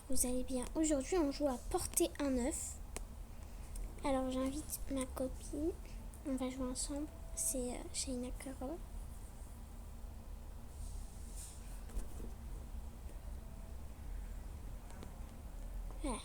vous allez bien. Aujourd'hui, on joue à porter un œuf. Alors, j'invite ma copine. On va jouer ensemble. C'est Shaina Karo. Voilà.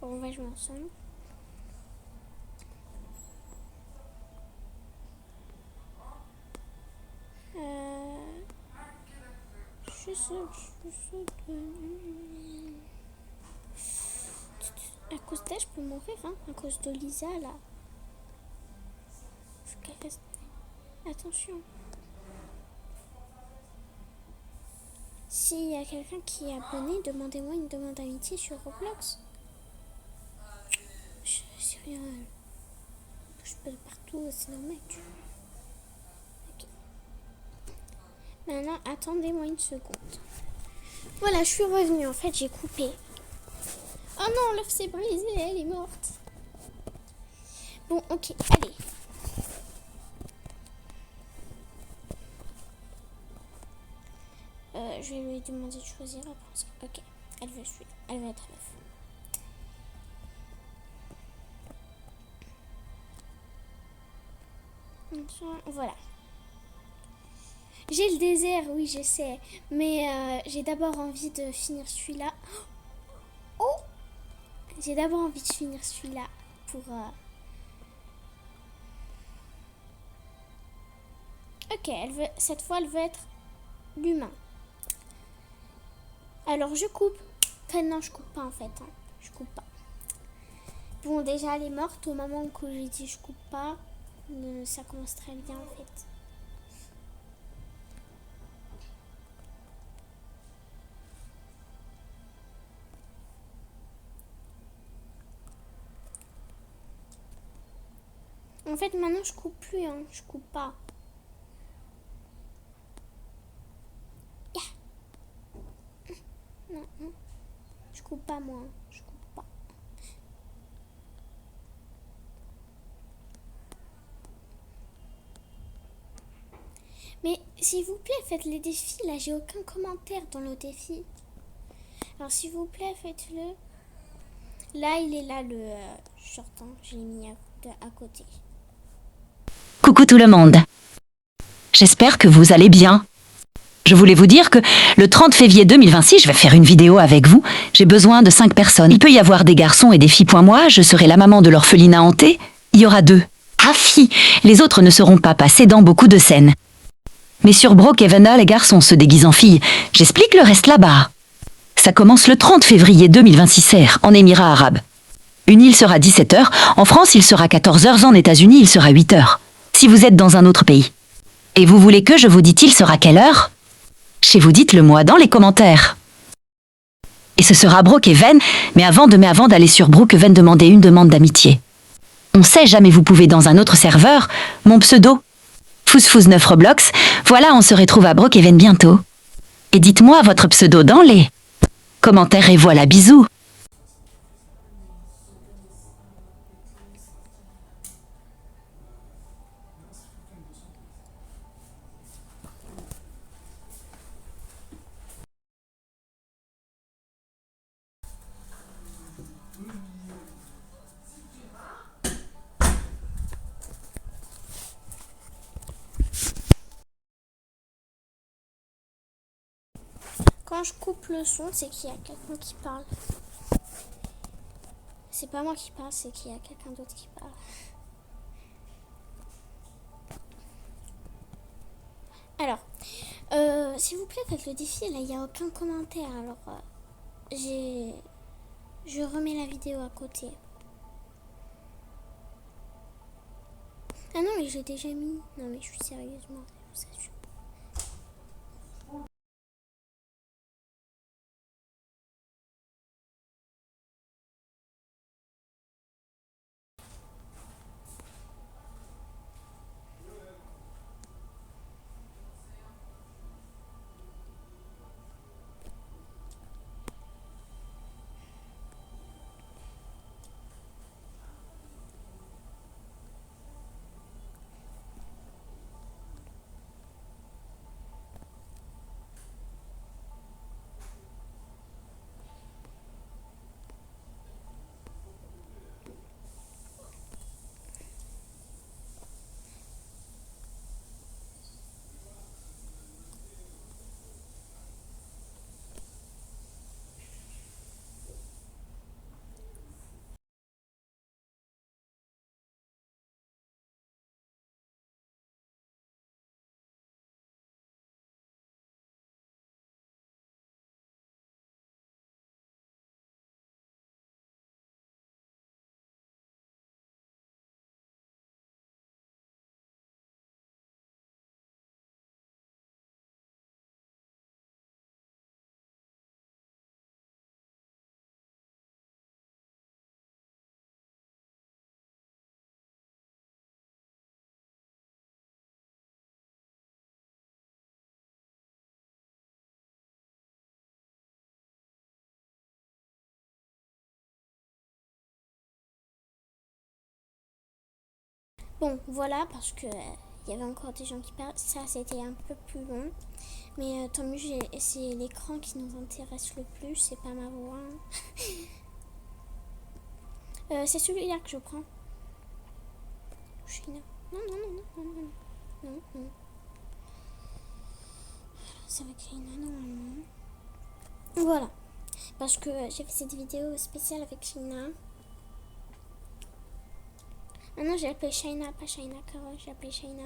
Bon, on va jouer ensemble. Je saute. À cause d'elle, je peux mourir, hein. À cause de Lisa, là. Faut qu'elle reste. Attention. S'il y a quelqu'un qui est abonné, demandez-moi une demande d'amitié sur Roblox. C'est rien. Je peux de partout, c'est normal. Ok. Maintenant, attendez-moi une seconde. Voilà, je suis revenue. En fait, j'ai coupé. Oh non, l'œuf s'est brisé, elle est morte. Bon, ok, allez. Je vais lui demander de choisir après. Ok, elle veut celui-là. Elle veut être l'œuf. Voilà. J'ai le désert, oui, je sais. Mais j'ai d'abord envie de finir celui-là. Oh! J'ai d'abord envie de finir celui-là pour... Ok, cette fois, elle veut être l'humain. Alors, je coupe. Enfin, non, je coupe pas, en fait. Hein. Je coupe pas. Bon, déjà, elle est morte. Au moment où j'ai dit je coupe pas, ça commence très bien, en fait. En fait, maintenant, je coupe plus, hein. Je coupe pas. Non, non. Je coupe pas, moi. Je coupe pas. Mais s'il vous plaît, faites les défis. Là, j'ai aucun commentaire dans le défi. Alors, s'il vous plaît, faites-le. Là, il est là, le short. Hein. Je l'ai mis à côté. Coucou tout le monde. J'espère que vous allez bien. Je voulais vous dire que le 30 février 2026, je vais faire une vidéo avec vous. J'ai besoin de 5 personnes. Il peut y avoir des garçons et des filles. Moi, je serai la maman de l'orphelinat hanté. Il y aura 2. Ah filles, les autres ne seront pas passés dans beaucoup de scènes. Mais sur Brookhaven, les garçons se déguisent en filles. J'explique le reste là-bas. Ça commence le 30 février 2026 en Émirats arabes. Une île sera 17h, en France il sera 14h, en États-Unis il sera 8h. Si vous êtes dans un autre pays. Et vous voulez que je vous dise il sera quelle heure? Chez vous dites-le moi dans les commentaires. Et ce sera Brookhaven, mais avant d'aller sur Brookhaven, demandez une demande d'amitié. On sait jamais, vous pouvez dans un autre serveur, mon pseudo, Fouzfouz9 Roblox, voilà on se retrouve à Brookhaven bientôt. Et dites-moi votre pseudo dans les commentaires et voilà, bisous. Quand je coupe le son, c'est qu'il y a quelqu'un qui parle. C'est pas moi qui parle, c'est qu'il y a quelqu'un d'autre qui parle. Alors, s'il vous plaît, faites le défi. Là, il n'y a aucun commentaire. Alors, je remets la vidéo à côté. Ah non, mais j'ai déjà mis. Non, mais je suis sérieusement. Ça, Bon, voilà, parce que il y avait encore des gens qui parlent. Ça, c'était un peu plus long. Mais tant mieux, c'est l'écran qui nous intéresse le plus, c'est pas ma voix. C'est celui-là que je prends. China. Non, non, non, non, non, non, non, non. Ça va créer une normalement. Voilà. Parce que j'ai fait cette vidéo spéciale avec China. Ah non, j'ai appelé China, pas China Carole, j'ai appelé China.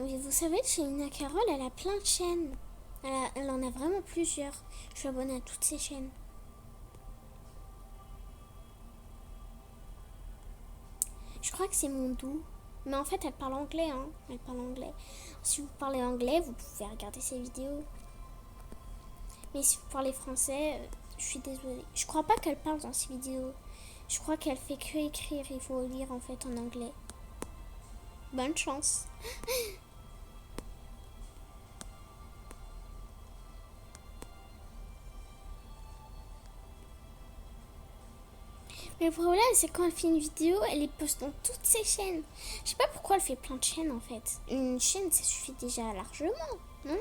Mais vous savez, China Carole, elle a plein de chaînes. Elle en a vraiment plusieurs. Je suis abonnée à toutes ces chaînes. Je crois que c'est Mondou. Mais en fait, elle parle anglais, hein. Elle parle anglais. Si vous parlez anglais, vous pouvez regarder ses vidéos. Mais si vous parlez français, je suis désolée. Je crois pas qu'elle parle dans ses vidéos. Je crois qu'elle fait que écrire. Il faut lire en fait en anglais. Bonne chance. Mais le problème, c'est quand elle fait une vidéo, elle les poste dans toutes ses chaînes. Je sais pas pourquoi elle fait plein de chaînes en fait. Une chaîne, ça suffit déjà largement, non?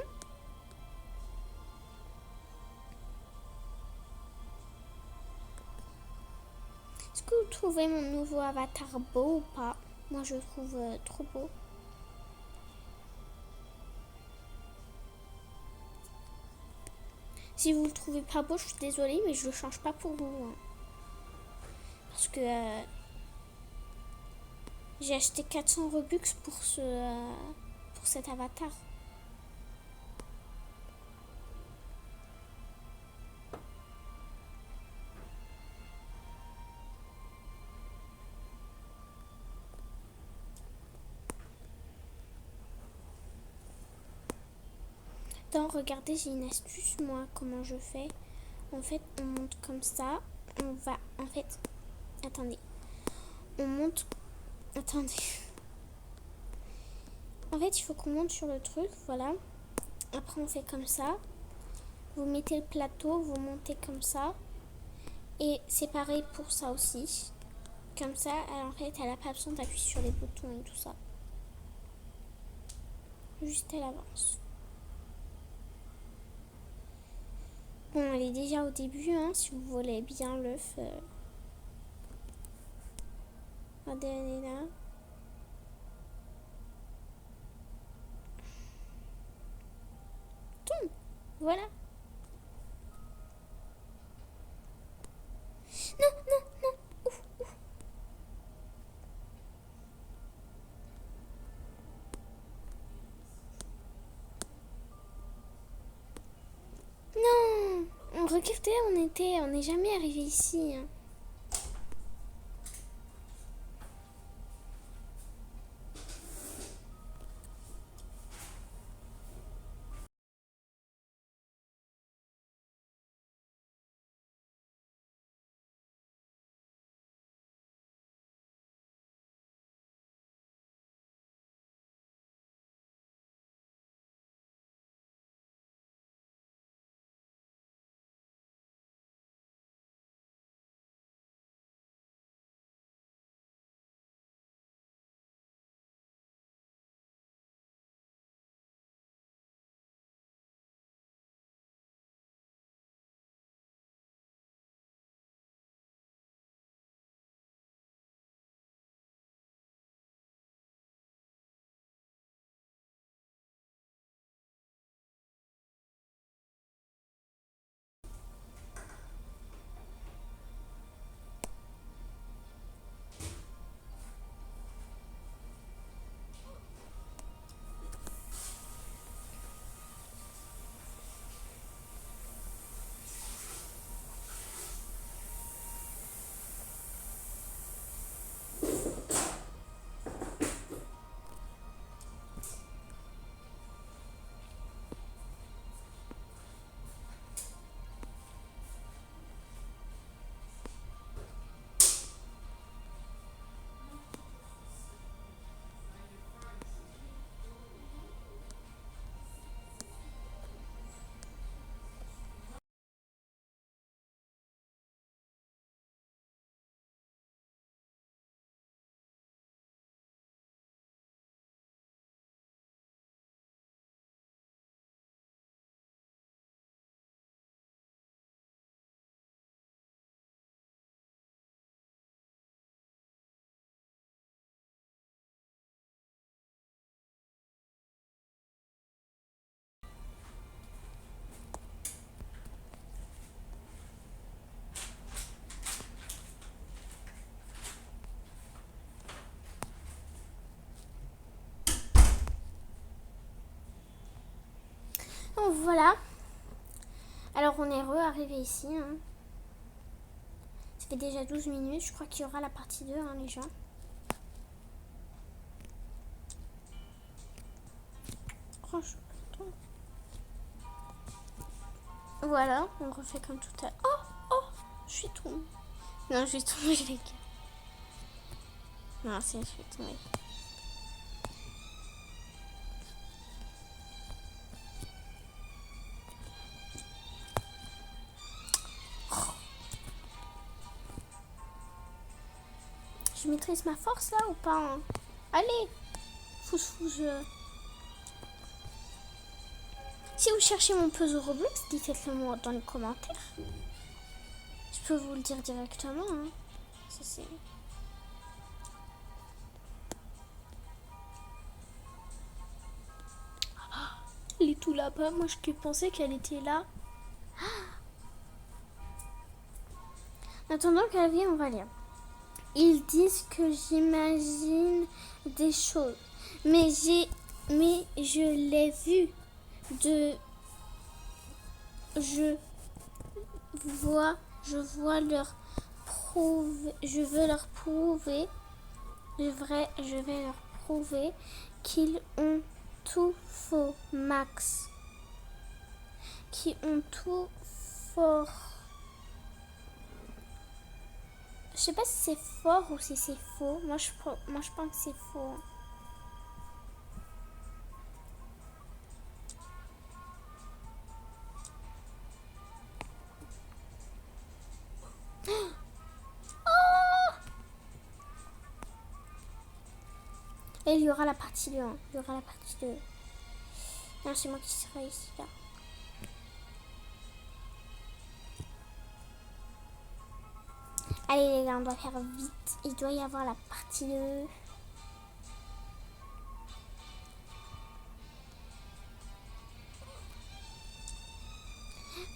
Est-ce que vous trouvez mon nouveau avatar beau ou pas? Moi, je le trouve trop beau. Si vous le trouvez pas beau, je suis désolée, mais je le change pas pour vous. Hein. Parce que j'ai acheté 400 Robux pour cet avatar. Attends, regardez, j'ai une astuce, moi, comment je fais. En fait, on monte comme ça. On va, en fait, attendez. On monte, attendez. En fait, il faut qu'on monte sur le truc, voilà. Après, on fait comme ça. Vous mettez le plateau, vous montez comme ça. Et c'est pareil pour ça aussi. Comme ça, en fait, elle n'a pas besoin d'appuyer sur les boutons et tout ça. Juste elle avance. Bon, elle est déjà au début, hein, si vous voulez bien l'œuf. Regardez, elle est là. Toum, voilà. Non, non, non. Ouf, ouf. Non. Regardez, on n'est jamais arrivé ici. Hein. voilà. Alors on est arrivé ici. Hein. Ça fait déjà 12 minutes. Je crois qu'il y aura la partie 2, hein, les gens. Franchement. Voilà, on refait comme tout à l'heure. Oh, je suis tombée. Non, je suis tombée, les gars. Non, je suis tombée. Je maîtrise ma force là ou pas hein. Allez, fouche. Si vous cherchez mon puzzle Roblox, dites-le moi dans les commentaires. Je peux vous le dire directement. Hein. Ça, c'est... Elle est tout là-bas. Moi, je pensais qu'elle était là. En attendant qu'elle vienne, on va lire. Ils disent que j'imagine des choses. Mais je l'ai vu. Je veux leur prouver. Je vais leur prouver qu'ils ont tout faux, Max. Qui ont tout fort. Je sais pas si c'est fort ou si c'est faux. Moi, je pense que c'est faux. Et il y aura la partie 2. Hein. Il y aura la partie 2. Non, c'est moi qui serai ici, là. Allez, les gars, on doit faire vite. Il doit y avoir la partie 2.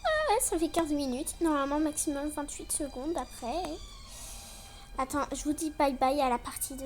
Ah, ça fait 15 minutes. Normalement, maximum 28 secondes après. Attends, je vous dis bye bye à la partie 2.